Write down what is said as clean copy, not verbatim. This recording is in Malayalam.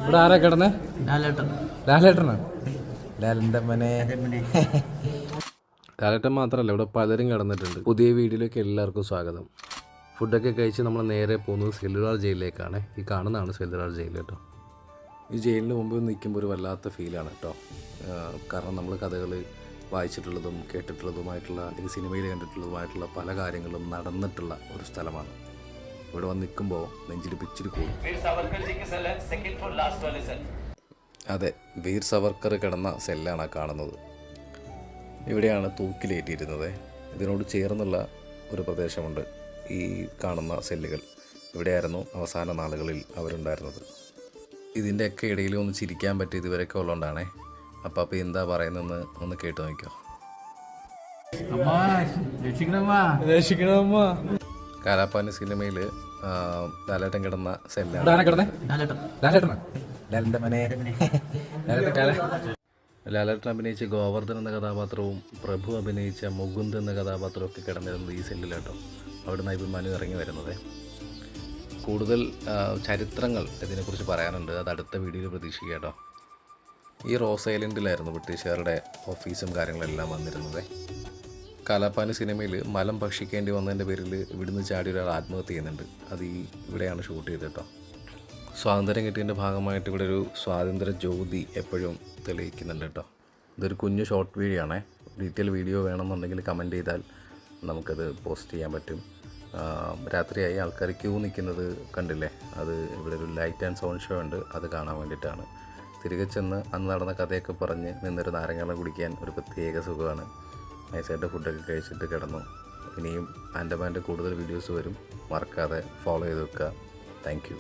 ഇവിടെ ആരാ കിടന്നേ? ലാലേട്ടനാ? ലാലിൻ്റെ മനെ. ലാലേട്ടൻ മാത്രമല്ല, ഇവിടെ പലരും കിടന്നിട്ടുണ്ട്. പുതിയ വീഡിയോയിലേക്ക് എല്ലാവർക്കും സ്വാഗതം. ഫുഡൊക്കെ കഴിച്ച് നമ്മൾ നേരെ പോകുന്നത് സെല്ലുലാർ ജയിലിലേക്കാണ്. ഈ കാണുന്നതാണ് സെല്ലുലാർ ജയിൽ കേട്ടോ. ഈ ജയിലിന് മുമ്പിൽ നിൽക്കുമ്പോൾ ഒരു വല്ലാത്ത ഫീലാണ് കേട്ടോ. കാരണം നമ്മൾ കഥകൾ വായിച്ചിട്ടുള്ളതും കേട്ടിട്ടുള്ളതുമായിട്ടുള്ള, അല്ലെങ്കിൽ സിനിമയിൽ കണ്ടിട്ടുള്ളതുമായിട്ടുള്ള പല കാര്യങ്ങളും നടന്നിട്ടുള്ള ഒരു സ്ഥലമാണ്. ഇവിടെ വന്ന് നിൽക്കുമ്പോൾ നെഞ്ചിൽ പിച്ചിരി കൂടും. അതെ, വീർ സവർക്കർ കിടന്ന സെല്ലാണ് കാണുന്നത്. ഇവിടെയാണ് തൂക്കിലേറ്റിയിരുന്നത്. ഇതിനോട് ചേർന്നുള്ള ഒരു പ്രദേശമുണ്ട്, ഈ കാണുന്ന സെല്ലുകൾ. ഇവിടെയായിരുന്നു അവസാന നാളുകളിൽ അവരുണ്ടായിരുന്നത്. ഇതിൻ്റെയൊക്കെ ഇടയിൽ ഒന്ന് ചിരിക്കാൻ പറ്റി ഇതുവരെയൊക്കെ ഉള്ളതുകൊണ്ടാണേ. അപ്പോൾ എന്താ പറയുന്നതെന്ന് ഒന്ന് കേട്ട് നോക്കിയോ. കാലാപ്പാനി സിനിമയിൽ ലാലേട്ടൻ കിടന്ന സെല്ലാണ്. ലാലേട്ടൻ അഭിനയിച്ച ഗോവർദ്ധൻ എന്ന കഥാപാത്രവും പ്രഭു അഭിനയിച്ച മുകുന്ദ് എന്ന കഥാപാത്രവും ഒക്കെ കിടന്നിരുന്നത് ഈ സെല്ലിലാട്ടോ. അവിടെ നിന്നാണ് ഇപ്പോൾ മനു ഇറങ്ങി വരുന്നത്. കൂടുതൽ ചരിത്രങ്ങൾ ഇതിനെക്കുറിച്ച് പറയാനുണ്ട്, അത് അടുത്ത വീഡിയോയിൽ പ്രതീക്ഷിക്കുക കേട്ടോ. ഈ റോസ് ഐലൻഡിലായിരുന്നു ബ്രിട്ടീഷുകാരുടെ ഓഫീസും കാര്യങ്ങളെല്ലാം വന്നിരുന്നത്. കാലാപ്പാനി സിനിമയിൽ മലം ഭക്ഷിക്കേണ്ടി വന്നതിൻ്റെ പേരിൽ ഇവിടുന്ന് ചാടി ഒരാൾ ആത്മഹത്യ ചെയ്യുന്നുണ്ട്. അത് ഇവിടെയാണ് ഷൂട്ട് ചെയ്തത് കേട്ടോ. സ്വാതന്ത്ര്യം കിട്ടിയതിൻ്റെ ഭാഗമായിട്ട് ഇവിടെ ഒരു സ്വാതന്ത്ര്യ ജ്യോതി എപ്പോഴും തെളിയിക്കുന്നുണ്ട് കേട്ടോ. ഇതൊരു കുഞ്ഞു ഷോർട്ട് വീഡിയോ ആണേ. ഡീറ്റെയിൽ വീഡിയോ വേണമെന്നുണ്ടെങ്കിൽ കമൻറ്റ് ചെയ്താൽ നമുക്കത് പോസ്റ്റ് ചെയ്യാൻ പറ്റും. രാത്രിയായി ആൾക്കാർ ക്യൂ നിൽക്കുന്നത് കണ്ടില്ലേ? അത് ഇവിടെ ഒരു ലൈറ്റ് ആൻഡ് സൗണ്ട് ഷോ ഉണ്ട്, അത് കാണാൻ വേണ്ടിയിട്ടാണ്. തിരികെ ചെന്ന് അന്ന് നടന്ന കഥയൊക്കെ പറഞ്ഞ് നിന്നൊരു നാരങ്ങ കുടിക്കാൻ ഒരു പ്രത്യേക സുഖമാണ്. നൈസായിട്ട് ഫുഡൊക്കെ കഴിച്ചിട്ട് കിടന്നു. ഇനിയും ആൻഡമാൻ്റെ കൂടുതൽ വീഡിയോസ് വരും, മറക്കാതെ ഫോളോ ചെയ്ത് വെക്കുക. Thank you.